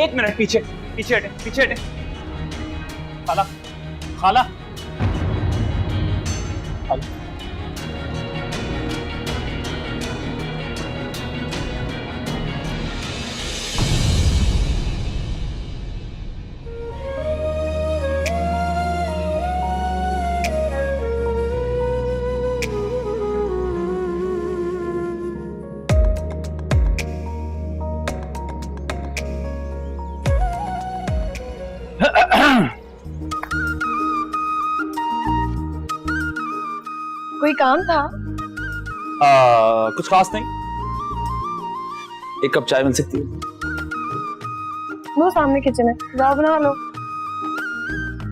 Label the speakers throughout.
Speaker 1: एक मिनट, पीछे पीछे हटे, पीछे हटे। खाला, खाला, खाला।
Speaker 2: कोई काम था?
Speaker 1: कुछ खास नहीं। एक कप चाय मिल सकती है?
Speaker 2: वो सामने किचन है, जाओ बना लो।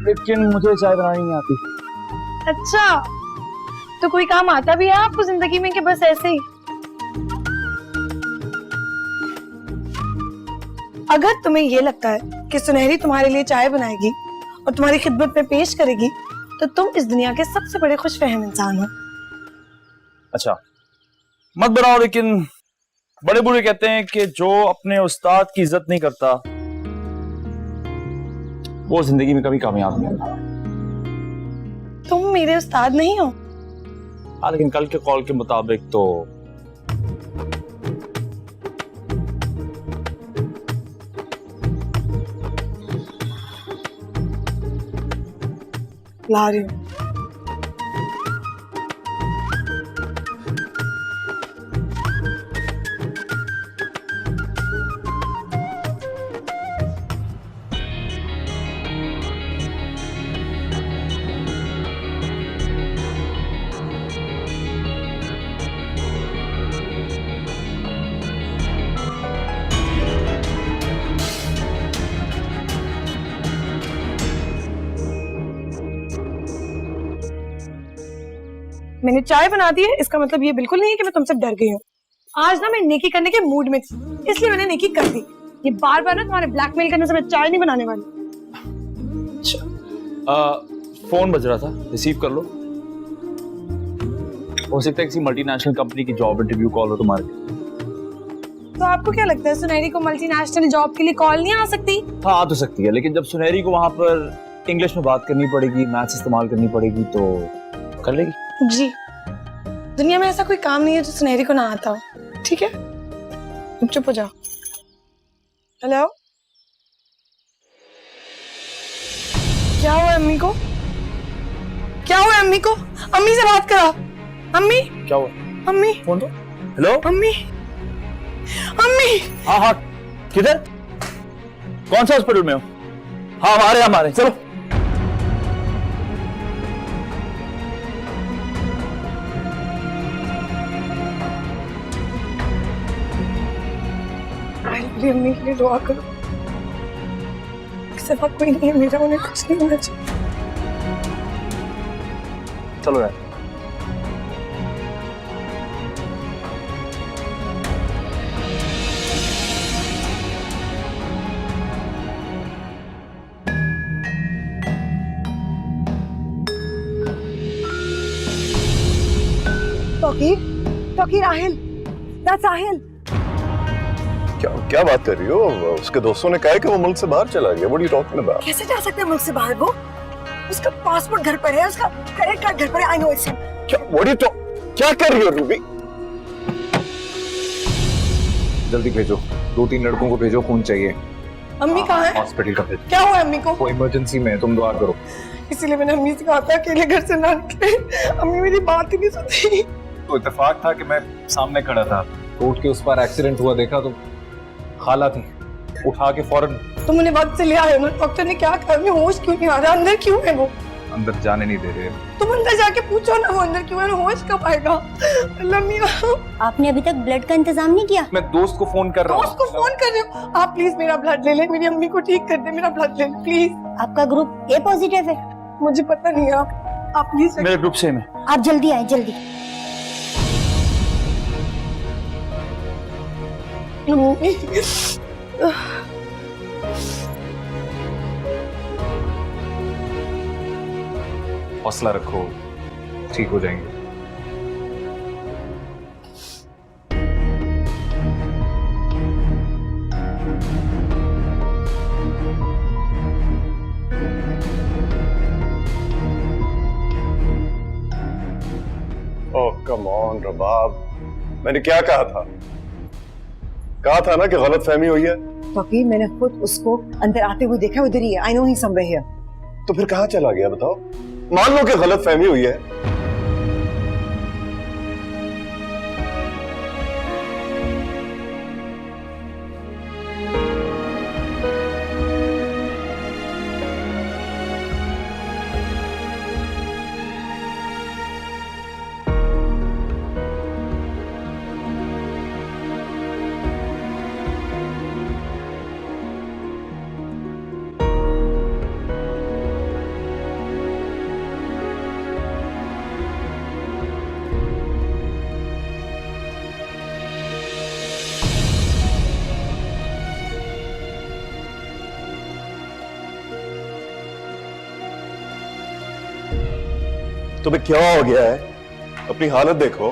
Speaker 1: लेकिन मुझे चाय बनानी नहीं आती।
Speaker 2: अच्छा, तो कोई काम आता भी है आपको जिंदगी में कि बस ऐसे ही? अगर तुम्हें ये लगता है कि सुनहरी तुम्हारे लिए चाय बनाएगी और तुम्हारी खिदमत में पेश करेगी, तो तुम इस दुनिया के सबसे बड़े खुशफहम इंसान हो।
Speaker 1: अच्छा, मत बनाओ, लेकिन बड़े बूढ़े कहते हैं कि जो अपने उस्ताद की इज्जत नहीं करता वो जिंदगी में कभी कामयाब नहीं होता।
Speaker 2: तुम मेरे उस्ताद नहीं हो।
Speaker 1: हाँ, लेकिन कल के कॉल के मुताबिक तो
Speaker 2: ला रही हूँ। मैंने चाय बना दी है, इसका मतलब ये बिल्कुल नहीं है कि मैं तुमसे डर गई हूँ। आज ना मैं नेकी करने के मूड में थी, इसलिए मैंने नेकी कर दी। ये बार बार ना तुम्हारे ब्लैकमेल करने से मैं चाय नहीं बनाने वाली।
Speaker 1: अच्छा, फोन बज रहा था, रिसीव कर लो। हो सकता है किसी मल्टीनेशनल कंपनी की जॉब इंटरव्यू कॉल हो तुम्हारे।
Speaker 2: तो आपको क्या लगता है सुनहरी को मल्टीनेशनल जॉब के लिए कॉल नहीं आ सकती?
Speaker 1: हाँ, आ तो सकती है, लेकिन जब सुनहरी को वहां पर इंग्लिश में बात करनी पड़ेगी, मैथ्स इस्तेमाल करनी पड़ेगी, तो कर लेगी।
Speaker 2: जी, दुनिया में ऐसा कोई काम नहीं है जो सुनहरी को ना आता हो। ठीक है, तुम चुप हो जाओ। हेलो, क्या हुआ अम्मी को? क्या हुआ अम्मी को? अम्मी से बात करा। अम्मी,
Speaker 1: क्या हुआ?
Speaker 2: अम्मी,
Speaker 1: फोन दो। हेलो,
Speaker 2: अम्मी, अम्मी।
Speaker 1: हाँ हाँ, किधर? कौन सा हॉस्पिटल में हो? हाँ, हमारे चलो।
Speaker 2: मेरी अम्मी के लिए दुआ करो। सिवा कोई नहीं है मेरा, उन्हें कुछ नहीं होना चाहिए।
Speaker 1: चलो यार।
Speaker 2: Talkie Rahil, that's Rahil.
Speaker 3: क्या बात कर रही हो? उसके दोस्तों ने कहा है कि वो मुल्क से बाहर चला गया। What are you talking about?
Speaker 2: कैसे जा सकते हैं मुल्क से बाहर? वो उसका पासपोर्ट घर पर है, उसका क्रेडिट कार्ड घर पर है। I know it's him.
Speaker 3: क्या कर रही हो रूबी? जल्दी भेजो, 2-3 लड़कों को भेजो, खून चाहिए।
Speaker 2: अम्मी कहाँ है?
Speaker 3: हॉस्पिटल का भेजो।
Speaker 2: क्या हुआ अम्मी को?
Speaker 3: वो इमरजेंसी में है, तुम दुआ करो।
Speaker 2: इसीलिए मैंने अम्मी से कहा था अकेले घर से ना निकले। अम्मी मेरी बात ही नहीं सुनती।
Speaker 3: तो इत्तेफाक था कि मैं सामने खड़ा था, रोड के उस पार एक्सीडेंट हुआ, देखा तो खाला थी, उठा के फौरन।
Speaker 2: तुम उन्हें वक्त से ले आए ना? डॉक्टर ने क्या कहा? मैं होश क्यों नहीं आ रहा? अंदर क्यों है वो?
Speaker 3: अंदर जाने नहीं दे रहे।
Speaker 2: तुम अंदर जाके पूछो ना वो अंदर क्यों है, होश कब आएगा? अल्लाह मियां,
Speaker 4: आपने अभी तक ब्लड का इंतजाम नहीं किया?
Speaker 3: मैं दोस्त को फोन कर रहा हूँ।
Speaker 2: दोस्त को फोन कर रहे हो? आप प्लीज मेरा ब्लड ले ले, मेरी अम्मी को ठीक कर दे, मेरा ब्लड ले ले प्लीज।
Speaker 4: आपका ग्रुप ए पॉजिटिव है?
Speaker 2: मुझे पता नहीं है, आप प्लीज।
Speaker 1: मेरे ग्रुप से में।
Speaker 4: आप जल्दी आए, जल्दी।
Speaker 3: हौसला रखो, ठीक हो जाएंगे।
Speaker 5: ओह कम ऑन रबाब, मैंने क्या कहा था? कहा था ना कि गलत फहमी हुई है।
Speaker 6: क्योंकि मैंने खुद उसको अंदर आते हुए देखा, उधर ही है। I know he somewhere here.
Speaker 5: तो फिर कहाँ चला गया बताओ? मान लो कि गलत फहमी हुई है, तुम्हें क्या हो गया है? अपनी हालत देखो।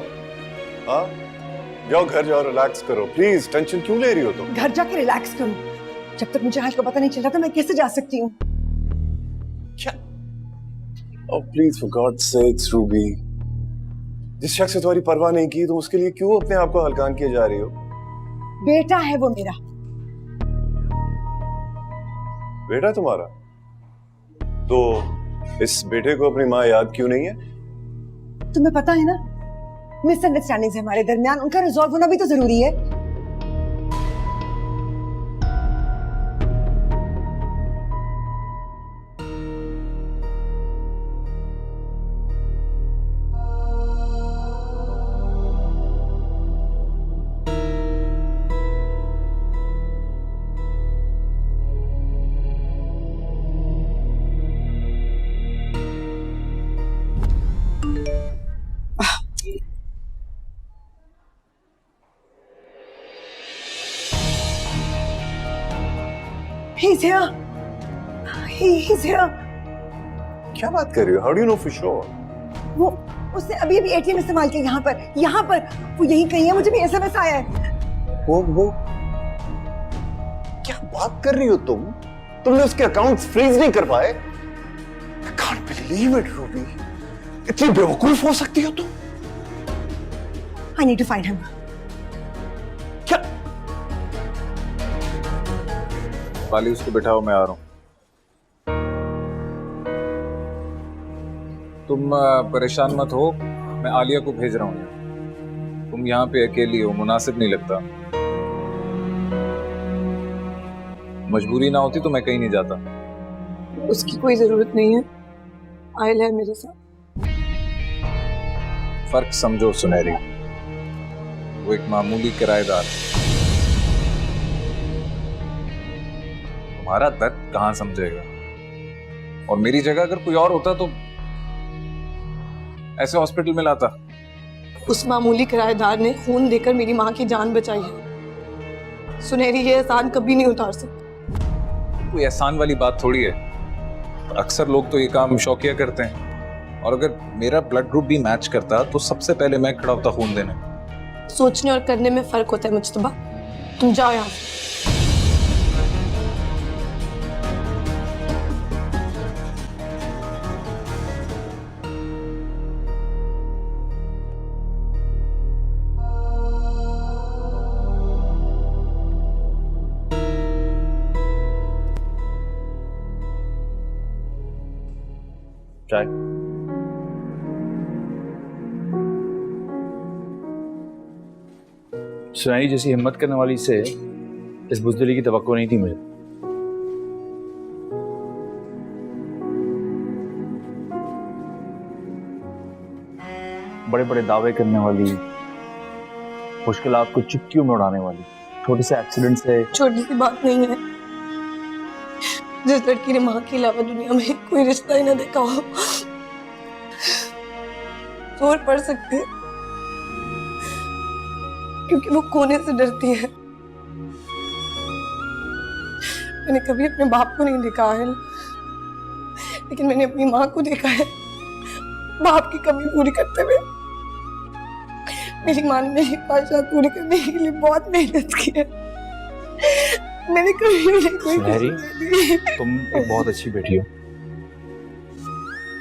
Speaker 5: हाँ, जाओ घर जाओ, रिलैक्स करो प्लीज। टेंशन क्यों ले रही हो तुम?
Speaker 6: घर जाके रिलैक्स करूं? जब तक मुझे हाल का पता नहीं चल रहा था मैं कैसे जा सकती हूँ?
Speaker 5: क्या? Oh please for God's sakes Ruby, जिस शख्स से तुम्हारी परवाह नहीं की तुम उसके लिए क्यों अपने आप को हलकान किए जा रही हो?
Speaker 6: बेटा है वो मेरा।
Speaker 5: बेटा तुम्हारा? तो इस बेटे को अपनी माँ याद क्यों नहीं है?
Speaker 6: तुम्हें पता है ना, मिसअंडरस्टैंडिंग्स है हमारे दरमियान, उनका रिजॉल्व होना भी तो जरूरी है। He's here. He's here.
Speaker 5: क्या बात कर रही हो? How do you know for sure?
Speaker 6: वो उसने अभी अभी एटीएम इस्तेमाल किया यहाँ पर वो यही कहीं है। मुझे भी एसएमएस आया है।
Speaker 5: वो क्या बात कर रही हो तुम? तुमने उसके अकाउंट्स फ्रीज नहीं कर पाए? I can't believe it, Ruby. इतनी बेवकूफ हो सकती हो तुम?
Speaker 6: I need to find him.
Speaker 5: क्या?
Speaker 3: पाली उसको बिठाओ, मैं आ रहा हूं। तुम परेशान मत हो, मैं आलिया को भेज रहा हूं। तुम यहाँ पे अकेली हो, मुनासिब नहीं लगता। मजबूरी ना होती तो मैं कहीं नहीं जाता।
Speaker 2: उसकी कोई जरूरत नहीं है, आयल है मेरे साथ।
Speaker 3: फर्क समझो सुनहरी, वो एक मामूली किराएदार। तुम्हारा दर्द कहां समझेगा? और मेरी जगह अगर कोई और होता तो ऐसे हॉस्पिटल में लाता।
Speaker 2: उस मामूली किराएदार ने खून देकर मेरी माँ की जान बचाई है। सुनहरी ये एहसान कभी नहीं उतार सकती।
Speaker 3: कोई एहसान वाली बात थोड़ी है। अक्सर लोग तो ये काम शौकिया करते हैं, और अगर मेरा ब्लड ग्रुप भी मैच करता तो सबसे पहले मैं खड़ा होता खून देने।
Speaker 2: सोचने और करने में फर्क होता है मुज्तबा। तुम जाओ यहाँ से।
Speaker 1: चाय? सुनाई जैसी हिम्मत करने वाली से इस बुज़दिली की तवक्को नहीं थी मुझे। बड़े बड़े दावे करने वाली, मुश्किलात को चुटकियों में उड़ाने वाली, छोटे से एक्सीडेंट से।
Speaker 2: छोटी सी बात नहीं है, जिस लड़की ने माँ के अलावा दुनिया में कोई रिश्ता ही ना देखा हो, जोर पड़ सकती है क्योंकि वो खोने से डरती है। मैंने कभी अपने बाप को नहीं देखा है, लेकिन मैंने अपनी माँ को देखा है बाप की कमी पूरी करते हुए। मेरी माँ ने मेरी ख्वाहिशात पूरी करने के लिए बहुत मेहनत की है। मैंने कभी नहीं कोई
Speaker 1: सुनहरी, तुम एक बहुत अच्छी बेटी हो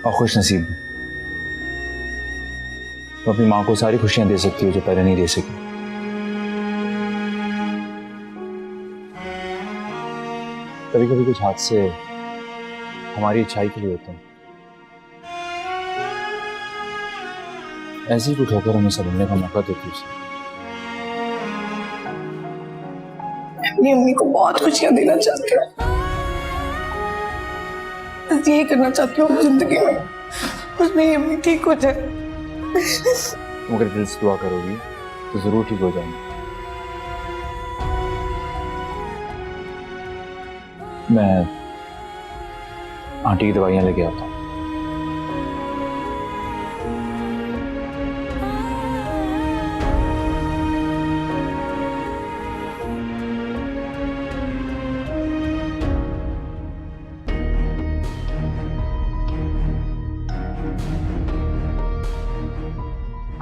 Speaker 1: और खुश नसीब। तो अपनी माँ को सारी खुशियां दे सकती हो जो पहले नहीं दे सकी। कभी कभी कुछ हादसे हमारी अच्छाई के लिए होते हैं। ऐसे ही कुछ होकर हमें समझने का मौका देती उसे।
Speaker 2: अपनी अम्मी को बहुत खुशियां देना चाहती हूँ, बस यही करना चाहती हूँ जिंदगी में, बस मेरी अम्मी ठीक हो जाए।
Speaker 1: तुम अगर दिल से दुआ करोगी तो जरूर ठीक हो जाएंगे। मैं आंटी की दवाइयां लेके आता हूँ।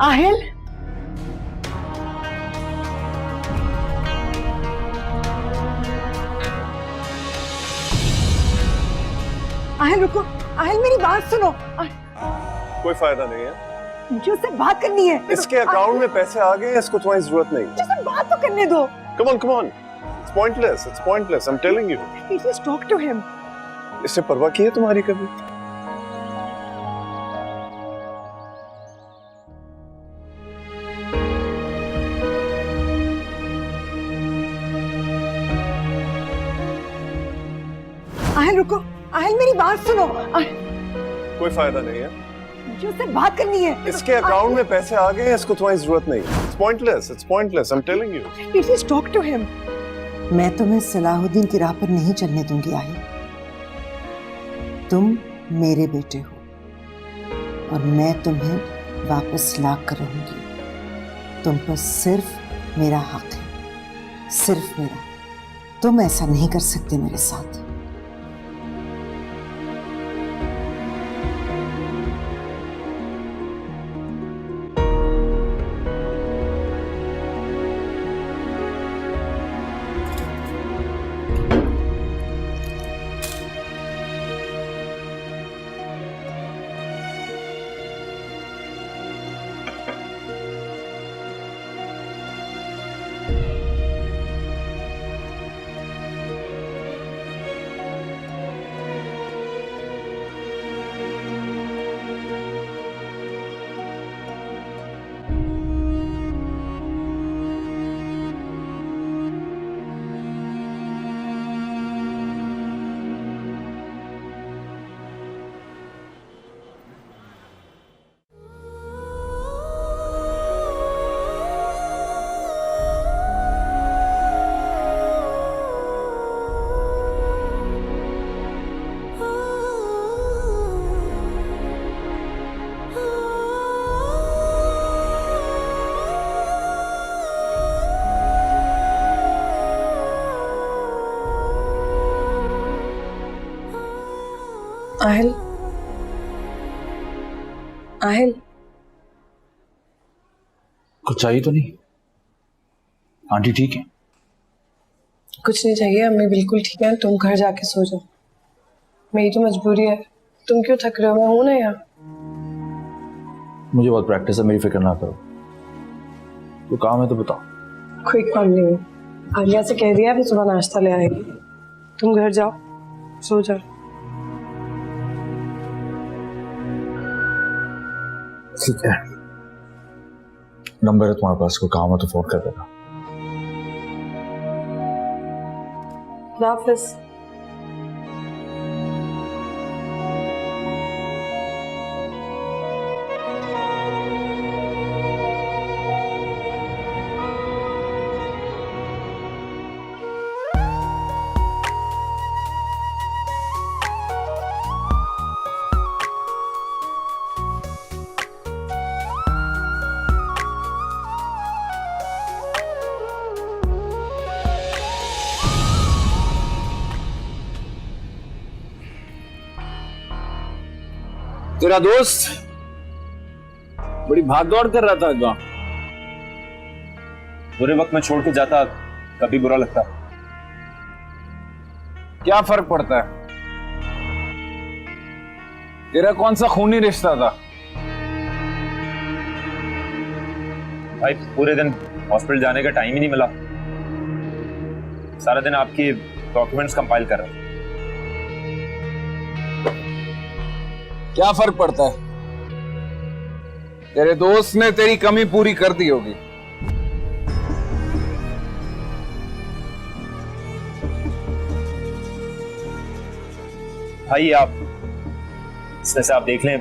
Speaker 6: आहिल, आहिल रुको, आहिल मेरी बात सुनो।
Speaker 5: कोई फायदा नहीं है,
Speaker 6: मुझे उससे बात करनी है।
Speaker 5: इसके अकाउंट में पैसे आ गए, इसको तुम्हारी जरूरत नहीं।
Speaker 6: मुझे उससे बात तो करने दो।
Speaker 5: come on, it's pointless, I'm telling you।
Speaker 6: Please just talk to him।
Speaker 5: इससे परवाह की है तुम्हारी कभी?
Speaker 6: आहिल रुको, आहिल मेरी बात सुनो।
Speaker 5: कोई फायदा नहीं है,
Speaker 6: मुझे उससे बात करनी है।
Speaker 5: इसके अकाउंट में पैसे आ गए, इसको तुम्हारी जरूरत नहीं। it's pointless, I'm telling you।
Speaker 6: Please just talk to him। मैं तुम्हें सलाहुद्दीन की राह पर नहीं चलने दूंगी आहिल। तुम मेरे बेटे हो और मैं तुम्हें वापस ला कर रहूंगी। तुम पर सिर्फ मेरा हक है, सिर्फ मेरा। तुम ऐसा नहीं कर सकते मेरे साथ।
Speaker 2: आहिल, आहिल,
Speaker 1: कुछ चाहिए तो नहीं? आंटी ठीक है?
Speaker 2: कुछ नहीं चाहिए, अम्मी बिल्कुल ठीक है। तुम घर जाके सो जाओ, मेरी तो मजबूरी है। तुम क्यों थक रहे हो? मैं हूं ना यहाँ।
Speaker 1: मुझे बहुत प्रैक्टिस है, मेरी फिक्र ना करो। तो काम है तो बताओ।
Speaker 2: कोई काम नहीं है, आलिया से कह दिया है, सुबह नाश्ता ले आएगी। तुम घर जाओ, सो जाओ।
Speaker 1: ठीक है, नंबर है तुम्हारे पास, कोई काम हो तो फोन कर देना।
Speaker 2: खुदा हाफिज।
Speaker 1: तेरा दोस्त बड़ी भाग दौड़ कर रहा था गांव। बुरे वक्त में छोड़ के जाता, कभी बुरा लगता। क्या फर्क पड़ता है? तेरा कौन सा खूनी रिश्ता था?
Speaker 7: भाई पूरे दिन हॉस्पिटल जाने का टाइम ही नहीं मिला, सारा दिन आपकी डॉक्यूमेंट्स कंपाइल कर रहा हूं।
Speaker 3: क्या फर्क पड़ता है, तेरे दोस्त ने तेरी कमी पूरी कर दी होगी।
Speaker 7: भाई आप इसमें से आप देख लें,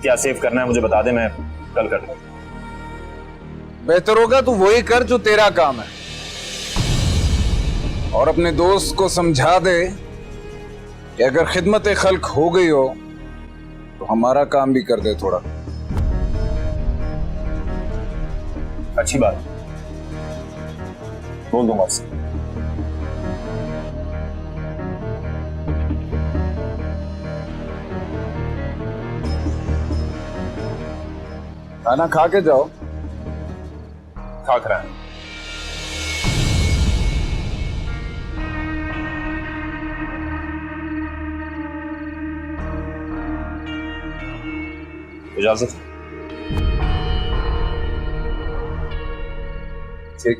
Speaker 7: क्या सेव करना है मुझे बता दें, मैं कल कर लूंगा।
Speaker 3: बेहतर होगा तू वही कर जो तेरा काम है, और अपने दोस्त को समझा दे कि अगर खिदमत खल्क हो गई हो तो हमारा काम भी कर दे थोड़ा।
Speaker 7: अच्छी बात, बोल दूंगा उससे।
Speaker 3: खाना खा के जाओ।
Speaker 7: खा कर आए। इजाजत।
Speaker 3: ठीक।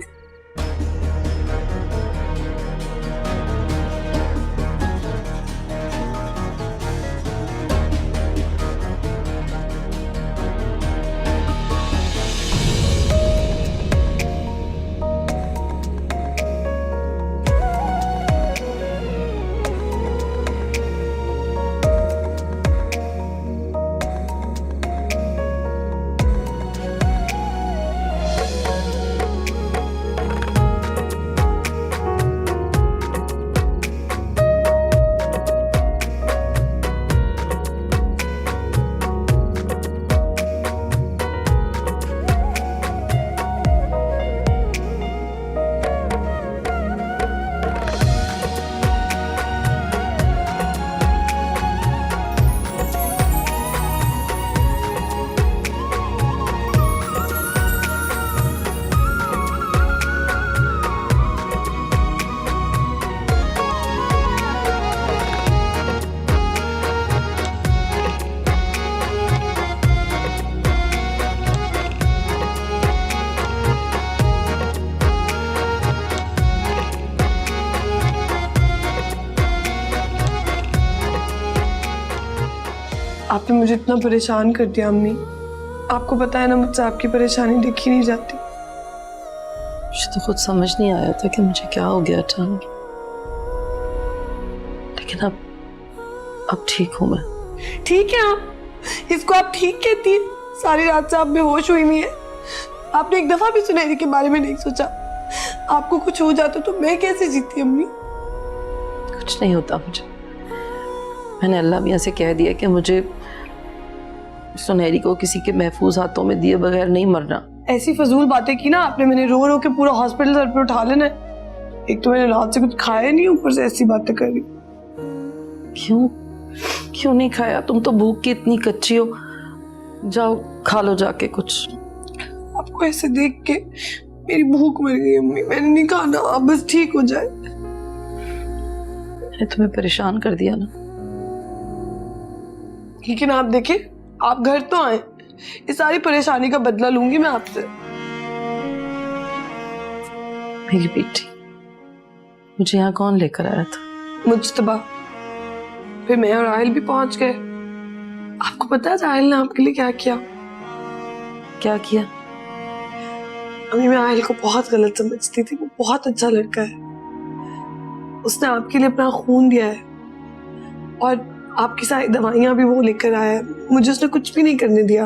Speaker 2: आपने मुझे इतना परेशान कर दिया अम्मी। आपको पता है ना, मुझसे आपकी परेशानी देखी नहीं जाती।
Speaker 8: मुझे तो खुद समझ नहीं आया था कि मुझे क्या हो गया अचानक, लेकिन अब ठीक हूं मैं।
Speaker 2: ठीक है आप, इसको आप ठीक कहती हैं? सारी रात से आप बेहोश हुई नहीं है। आपने एक दफा भी सुनहरी के बारे में नहीं सोचा? आपको कुछ हो जाता तो मैं कैसे जीती अम्मी?
Speaker 8: कुछ नहीं होता मुझे। मैंने अल्लाह मियां से कह दिया कि मुझे सुनहरी को किसी के महफूज हाथों में दिए बगैर नहीं मरना।
Speaker 2: ऐसी फजूल बातें की ना आपने, मैंने रो रो के पूरा हॉस्पिटल सर पे उठा लेना है। एक तो मैंने रात से कुछ खाया नहीं, ऊपर से ऐसी बातें कर रही।
Speaker 8: क्यों नहीं खाया? तुम तो भूख की इतनी कच्ची हो, जाओ खा लो जाके कुछ।
Speaker 2: आपको ऐसे देख के मेरी भूख मर गई अम्मी। मैंने नहीं खाना, आप बस ठीक हो जाए।
Speaker 8: मैंने तुम्हें परेशान कर दिया ना।
Speaker 2: लेकिन आप देखें, आप घर तो आए, इस सारी परेशानी का बदला लूंगी मैं आपसे।
Speaker 8: मेरी बेटी, मुझे यहाँ कौन लेकर आया था?
Speaker 2: मुज्तबा। फिर मैं और राहिल भी पहुंच गए। आपको पता है राहिल ने आपके लिए क्या किया?
Speaker 8: क्या किया?
Speaker 2: अम्मी, मैं राहिल को बहुत गलत समझती थी। वो बहुत अच्छा लड़का है। उसने आपके लिए अपना खून दिया है और आपकी सारी दवाइयां भी वो लेकर आया है। मुझे उसने कुछ भी नहीं करने दिया,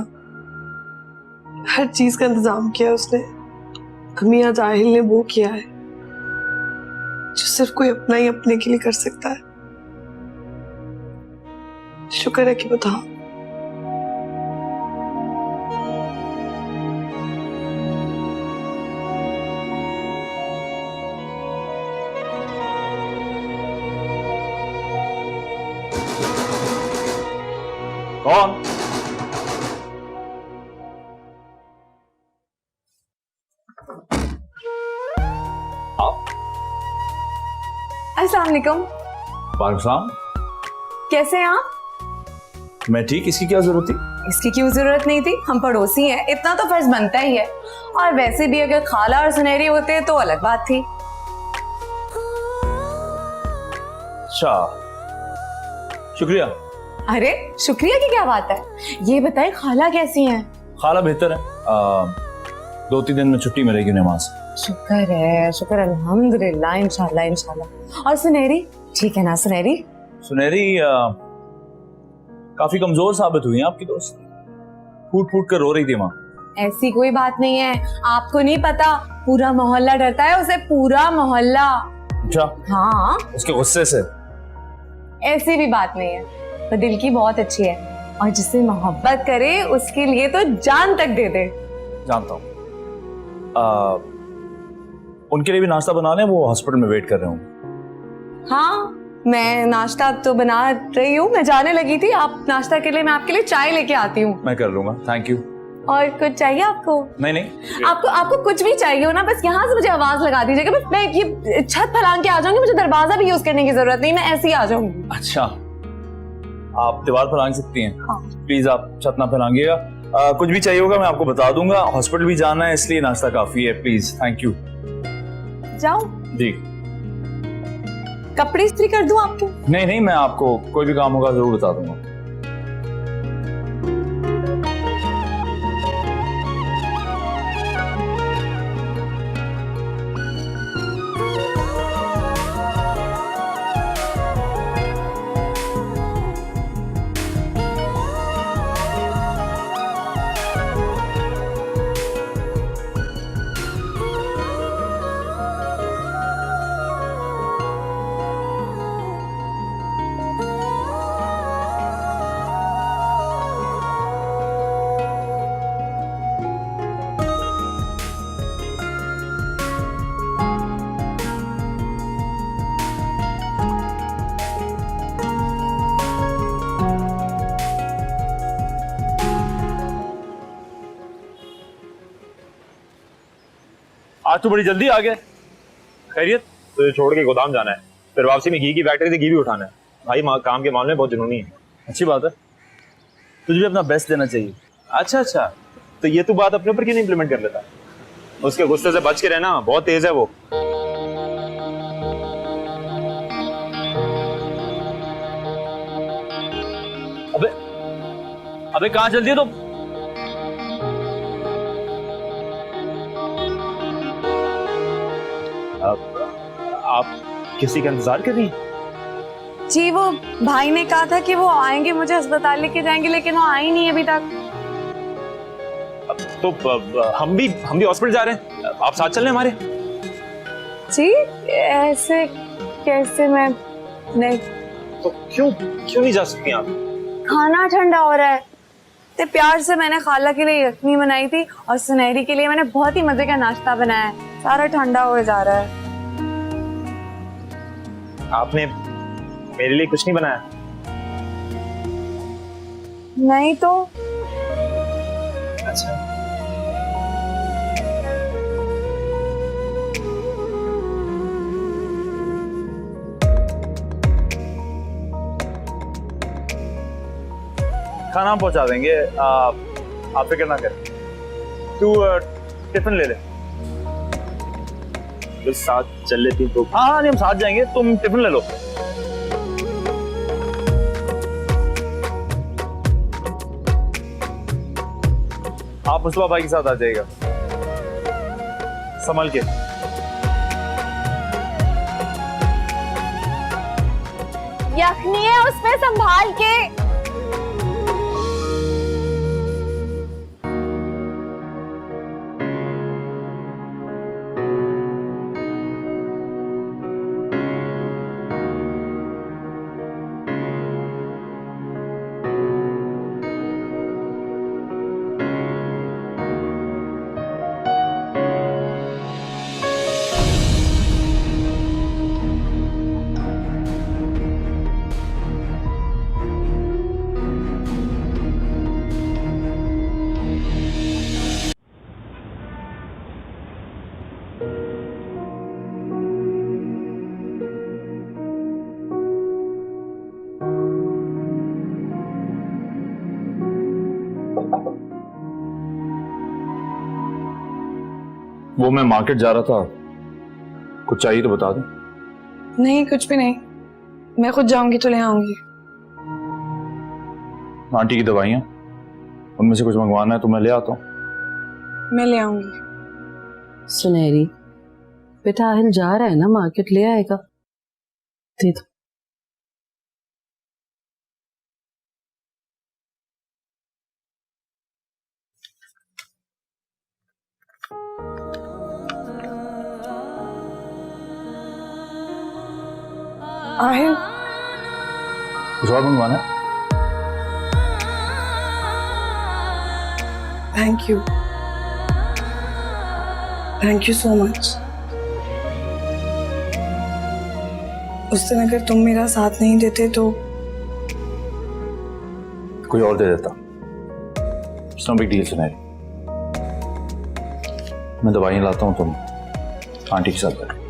Speaker 2: हर चीज का इंतजाम किया उसने। अम्मी, आज राहिल ने वो किया है जो सिर्फ कोई अपना ही अपने के लिए कर सकता है। शुक्र है कि बताओ।
Speaker 1: कौन?
Speaker 9: अस्सलाम वालेकुम।
Speaker 1: वालेकुम सलाम।
Speaker 9: कैसे हैं आप?
Speaker 1: मैं ठीक, इसकी क्या जरूरत थी?
Speaker 9: इसकी क्यों जरूरत नहीं थी, हम पड़ोसी हैं, इतना तो फर्ज बनता ही है। और वैसे भी अगर खाला और सुनहरी होते तो अलग बात थी।
Speaker 1: अच्छा, शुक्रिया।
Speaker 9: अरे शुक्रिया की क्या बात है, ये बताए खाला कैसी हैं?
Speaker 1: खाला बेहतर है, 2-3 दिन में छुट्टी मिलेगी नमाज।
Speaker 9: शुक्र है, शुक्र, अल्हम्दुलिल्लाह, इंशाल्लाह इंशाल्लाह। और सुनहरी ठीक है ना? सुनहरी
Speaker 1: काफी कमजोर साबित हुई है आपकी दोस्त, फूट फूट कर रो रही थी माँ।
Speaker 9: ऐसी कोई बात नहीं है, आपको नहीं पता, पूरा मोहल्ला डरता है उसे, पूरा मोहल्ला।
Speaker 1: अच्छा,
Speaker 9: हाँ,
Speaker 1: उसके गुस्से से?
Speaker 9: ऐसी भी बात नहीं है, वो दिल की बहुत अच्छी है और जिससे मोहब्बत करे उसके लिए तो जान तक दे दे।
Speaker 1: जानता हूँ। उनके लिए भी नाश्ता बना लें, वो हॉस्पिटल में वेट कर रहे हूँ।
Speaker 9: हाँ, मैं नाश्ता तो बना रही हूँ, मैं जाने लगी थी। आप नाश्ता के लिए, मैं आपके लिए चाय लेके आती हूँ।
Speaker 1: मैं कर लूंगा, थैंक यू।
Speaker 9: और कुछ चाहिए आपको?
Speaker 1: नहीं।
Speaker 9: आपको कुछ भी चाहिए हो ना, बस यहाँ से मुझे आवाज लगा दीजिएगा, बस मैं ये छत फलांग के आ जाऊंगी, मुझे दरवाजा भी यूज करने की जरूरत नहीं, मैं ऐसे ही आ जाऊंगी।
Speaker 1: अच्छा, आप दीवार फैलांग सकती हैं?
Speaker 9: हाँ।
Speaker 1: प्लीज आप छत ना फैलांगिएगा। कुछ भी चाहिए होगा मैं आपको बता दूंगा। हॉस्पिटल भी जाना है, इसलिए नाश्ता काफी है, प्लीज। Thank you.
Speaker 9: जाओ।
Speaker 1: जी।
Speaker 9: कपड़े इस्त्री कर दूं आपके?
Speaker 1: नहीं, मैं आपको कोई भी काम होगा जरूर बता दूंगा। आज तो बड़ी जल्दी आ गए, खैरियत?
Speaker 7: तो छोड़ के गोदाम जाना है, फिर वापसी में घी की फैक्ट्री से घी भी उठाना है। भाई काम के मामले में बहुत जुनूनी है।
Speaker 1: अच्छी बात है, तुझे भी अपना बेस्ट देना चाहिए।
Speaker 7: अच्छा, तो ये तू बात अपने ऊपर क्यों नहीं इम्प्लीमेंट कर लेता? उसके गुस्से से बच के रहना, बहुत तेज है वो।
Speaker 1: अबे कहाँ चलती है तुम?
Speaker 7: आप किसी का इंतजार कर रही हैं?
Speaker 9: जी, वो भाई ने कहा था कि वो आएंगे, मुझे अस्पताल लेके जाएंगे, लेकिन वो आई नहीं अभी तक।
Speaker 7: तो हम भी हॉस्पिटल जा रहे हैं, आप साथ चल रहे हैं हमारे?
Speaker 9: जी, ऐसे कैसे? मैं नहीं।
Speaker 7: तो क्यों नहीं जा सकती आप?
Speaker 9: खाना ठंडा हो रहा है, तो प्यार से मैंने खाला के लिए यखनी बनाई थी और सुनहरी के लिए मैंने बहुत ही मजे का नाश्ता बनाया है, सारा ठंडा हो जा रहा है।
Speaker 7: आपने मेरे लिए कुछ नहीं बनाया?
Speaker 9: नहीं तो।
Speaker 7: अच्छा,
Speaker 1: खाना हम पहुंचा देंगे, आप फिक्र ना करें। तू टिफिन ले ले।
Speaker 7: तो साथ चल लेती तो।
Speaker 1: हाँ, नहीं हम साथ जाएंगे, तुम टिफिन ले लो। आप मुस्तफा भाई के साथ आ जाइएगा, संभल के।
Speaker 9: यखनी है उसमें, संभाल के।
Speaker 1: वो मैं मार्केट जा रहा था, कुछ चाहिए तो बता दो।
Speaker 2: नहीं, कुछ भी नहीं, मैं खुद जाऊंगी तो ले आऊंगी।
Speaker 1: आंटी की दवाइयाँ, उनमें से कुछ मंगवाना है तो मैं ले आता हूँ।
Speaker 2: मैं ले आऊंगी।
Speaker 8: सुनहरी बेटा, आहिल जा रहा है ना मार्केट, ले आएगा, दे दो।
Speaker 2: आहिल,
Speaker 1: कुछ और मंगवाना है?
Speaker 2: Thank you so much. उस दिन अगर तुम मेरा साथ नहीं देते तो
Speaker 1: कोई और दे देता। It's no big deal सुनहरी। मैं दवाइयाँ लाता हूँ, तुम आंटी के साथ बैठो।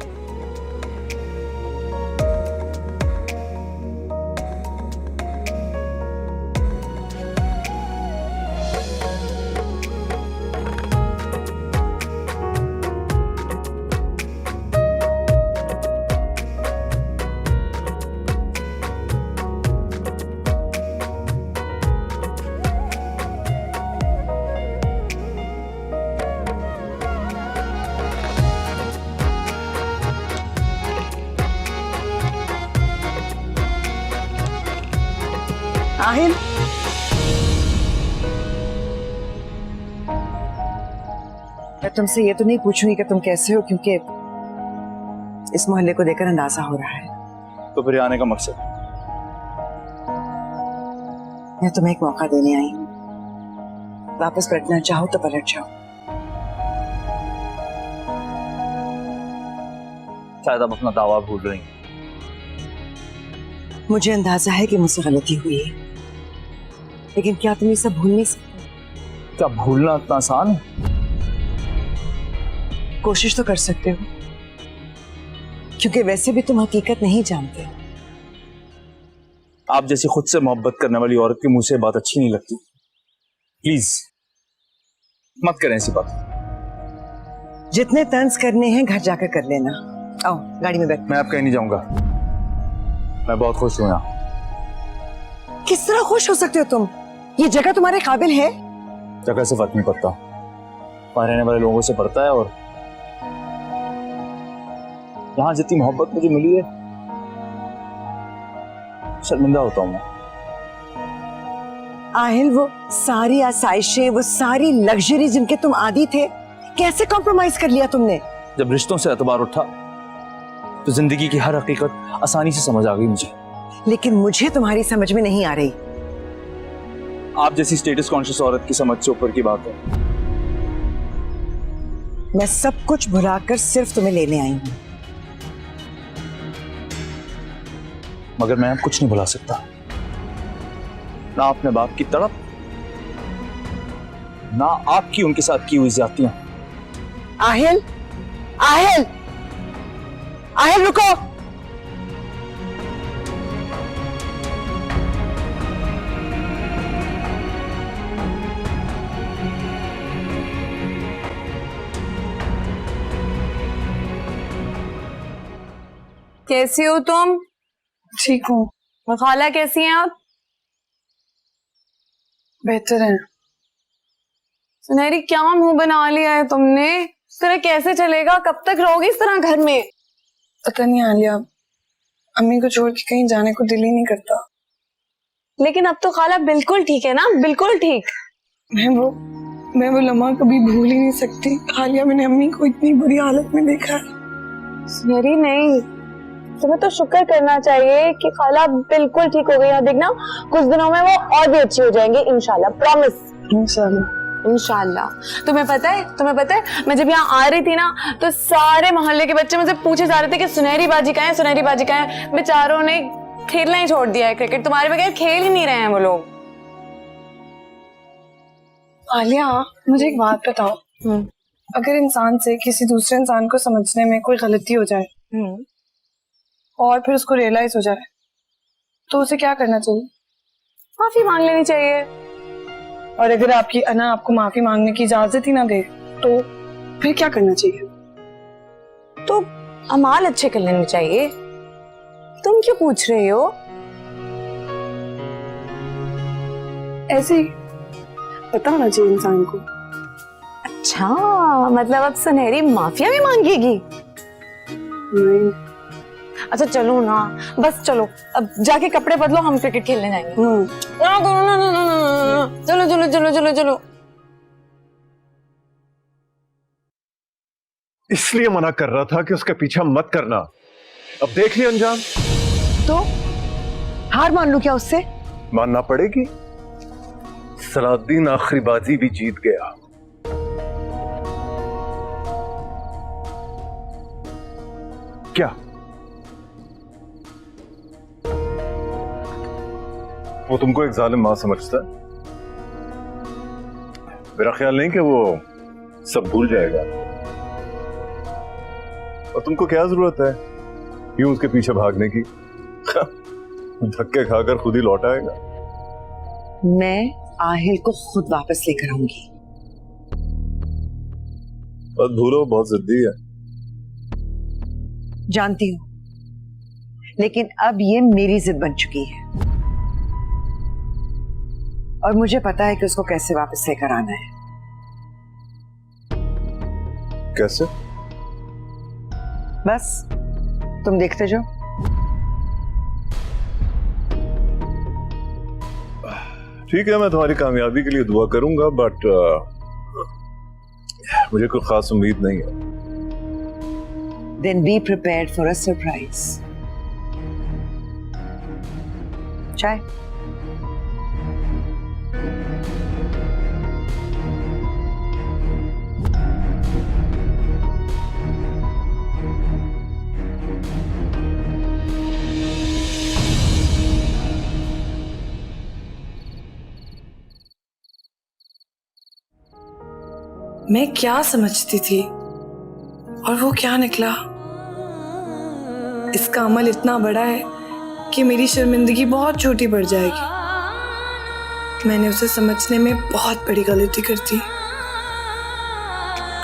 Speaker 6: आहिल, मैं तुमसे ये तो नहीं पूछूंगी कि तुम कैसे हो, क्योंकि इस मोहल्ले को देखकर अंदाजा हो रहा है।
Speaker 1: तो फिर आने का मकसद?
Speaker 6: मैं तुम्हें एक मौका देने आई हूँ, वापस पलटना चाहो तो पलट जाओ।
Speaker 1: शायद आप अपना दावा भूल रही हैं।
Speaker 6: मुझे अंदाजा है कि मुझसे गलती हुई है, लेकिन क्या तुम ये सब भूल नहीं सकते?
Speaker 1: क्या भूलना इतना आसान है?
Speaker 6: कोशिश तो कर सकते हो, क्योंकि वैसे भी तुम हकीकत नहीं जानते।
Speaker 1: आप जैसी खुद से मोहब्बत करने वाली औरत के मुंह से बात अच्छी नहीं लगती। प्लीज मत करें ऐसी बात।
Speaker 6: जितने तंज करने हैं घर जाकर कर लेना। आओ गाड़ी में बैठ।
Speaker 1: मैं आप कहीं नहीं जाऊंगा, मैं बहुत खुश हूं यहाँ।
Speaker 6: किस तरह खुश हो सकते हो तुम? ये जगह तुम्हारे काबिल है?
Speaker 1: जगह से फर्क नहीं पड़ता, वहां रहने वाले लोगों से पड़ता है। और यहाँ जितनी मोहब्बत मुझे मिली है, शर्मिंदा होता हूं मैं।
Speaker 6: आहिल, वो सारी आसाइशें, वो सारी लग्जरी जिनके तुम आदी थे, कैसे कॉम्प्रोमाइज कर लिया तुमने?
Speaker 1: जब रिश्तों से एतबार उठा तो जिंदगी की हर हकीकत आसानी से समझ आ गई मुझे।
Speaker 6: लेकिन मुझे तुम्हारी समझ में नहीं आ रही।
Speaker 1: आप जैसी स्टेटस कॉन्शियस औरत की समझ से ऊपर की बात है।
Speaker 6: मैं सब कुछ भुलाकर सिर्फ तुम्हें लेने आई हूँ।
Speaker 1: मगर मैं अब कुछ नहीं भुला सकता, ना अपने बाप की तड़प, ना आपकी उनके साथ की हुई ज्यादतियां।
Speaker 6: आहिल, आहिल, आहिल रुको।
Speaker 9: कैसी हो तुम?
Speaker 2: ठीक हूँ।
Speaker 9: और खाला कैसी हैं आप?
Speaker 2: बेहतर है।
Speaker 9: सुनहरी, क्या मुंह बना लिया है तुमने? इस तरह कैसे चलेगा? कब तक रहोगी इस तरह घर में?
Speaker 2: पता नहीं आलिया, अम्मी को छोड़ के कहीं जाने को दिल ही नहीं करता।
Speaker 9: लेकिन अब तो खाला बिल्कुल ठीक है ना? बिल्कुल ठीक।
Speaker 2: मैं वो लम्हा कभी भूल ही नहीं सकती। आलिया, मैंने अम्मी को इतनी बुरी हालत में देखा है।
Speaker 9: सुनहरी नहीं, तुम्हें तो शुक्र करना चाहिए कि खाला बिल्कुल ठीक हो गई है। देखना कुछ दिनों में वो और भी अच्छी हो जाएंगे इंशाल्लाह, प्रॉमिस। इंशाल्लाह। तुम्हें पता है मैं जब यहाँ आ रही थी ना, तो सारे मोहल्ले के बच्चे मुझसे पूछे जा रहे थे कि सुनहरी बाजी कहाँ है, सुनहरी बाजी कहाँ है। बेचारों ने खेलना ही छोड़ दिया है क्रिकेट, तुम्हारे बगैर खेल ही नहीं रहे हैं वो लोग।
Speaker 2: आलिया, मुझे एक बात बताओ, अगर इंसान से किसी दूसरे इंसान को समझने में कोई गलती हो जाए और फिर उसको रियलाइज हो जाए, तो उसे क्या करना चाहिए?
Speaker 9: माफी मांग लेनी चाहिए।
Speaker 2: और अगर आपकी अना आपको माफी मांगने की इजाजत ही ना दे तो? फिर क्या करना चाहिए?
Speaker 9: तो अमाल अच्छे कर लेने चाहिए। तुम क्यों पूछ रहे हो?
Speaker 2: ऐसे ही पता होना चाहिए इंसान को।
Speaker 9: अच्छा, मतलब अब सुनहरी माफिया भी मांगेगी?
Speaker 2: नहीं।
Speaker 9: अच्छा चलो ना, बस चलो, अब जाके कपड़े बदलो, हम क्रिकेट खेलने जाएंगे। ना करो ना, ना, ना, ना, ना, ना। चलो चलो चलो चलो चलो।
Speaker 5: इसलिए मना कर रहा था कि उसका पीछा मत करना। अब देख लिया अंजाम।
Speaker 6: तो हार मान लूं क्या उससे?
Speaker 5: मानना पड़ेगी। सलाउद्दीन आखिरी बाजी भी जीत गया। क्या वो तुमको एक जालिम मां समझता है? मेरा ख्याल नहीं कि वो सब भूल जाएगा। और तुमको क्या जरूरत है यूं उसके पीछे भागने की? धक्के खाकर खुद ही लौट आएगा।
Speaker 6: मैं आहिल को खुद वापस लेकर आऊंगी।
Speaker 5: बस भूलो, बहुत जिद्दी है।
Speaker 6: जानती हूं, लेकिन अब ये मेरी जिद बन चुकी है और मुझे पता है कि उसको कैसे वापस लेकर आना है।
Speaker 5: कैसे?
Speaker 6: बस तुम देखते जाओ।
Speaker 5: ठीक है, मैं तुम्हारी कामयाबी के लिए दुआ करूंगा, बट मुझे कोई खास उम्मीद नहीं है।
Speaker 6: Then be prepared for a surprise. चाय?
Speaker 2: मैं क्या समझती थी और वो क्या निकला। इसका अमल इतना बड़ा है कि मेरी शर्मिंदगी बहुत छोटी पड़ जाएगी। मैंने उसे समझने में बहुत बड़ी गलती कर दी।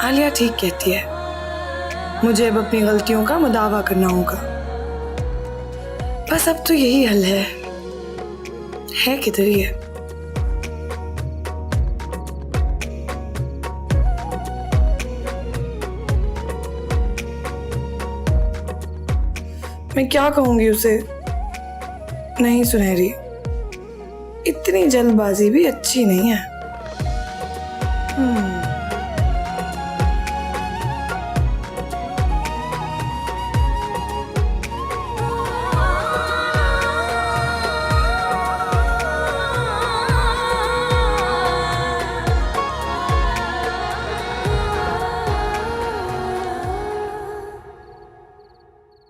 Speaker 2: आलिया ठीक कहती है, मुझे अब अपनी गलतियों का मुदावा करना होगा। बस अब तो यही हल है किधर ही है। मैं क्या कहूंगी उसे? नहीं सुनहरी, इतनी जल्दबाजी भी अच्छी नहीं है।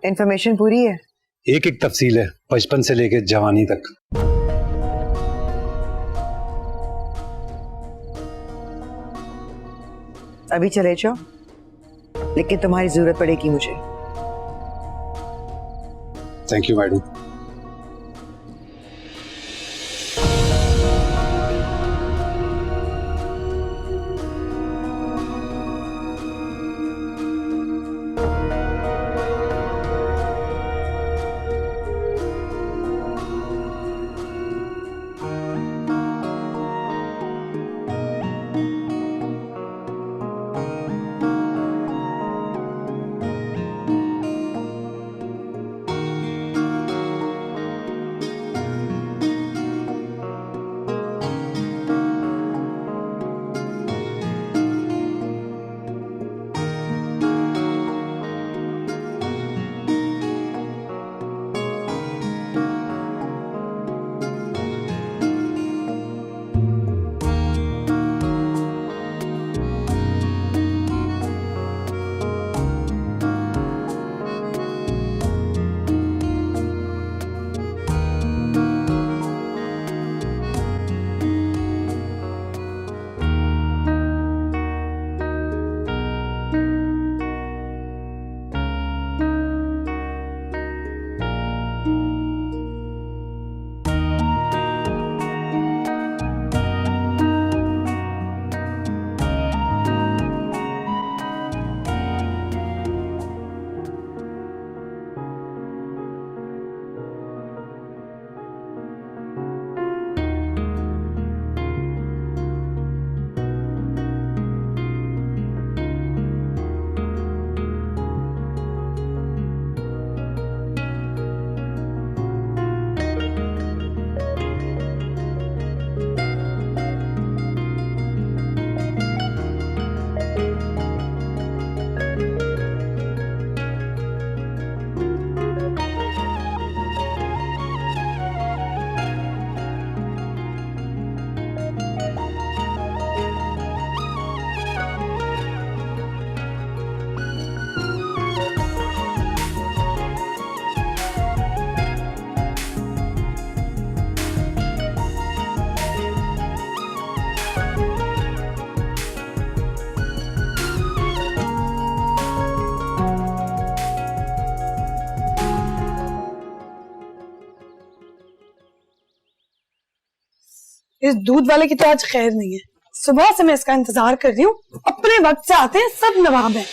Speaker 6: इंफॉर्मेशन पूरी है?
Speaker 10: एक एक तफसील है, बचपन से लेकर जवानी तक।
Speaker 6: अभी चले जाओ, लेकिन तुम्हारी जरूरत पड़ेगी मुझे।
Speaker 10: Thank you madam.
Speaker 2: इस दूध वाले की तो आज खैर नहीं है। सुबह से मैं इसका इंतजार कर रही हूँ, अपने वक्त से आते हैं सब नवाब हैं।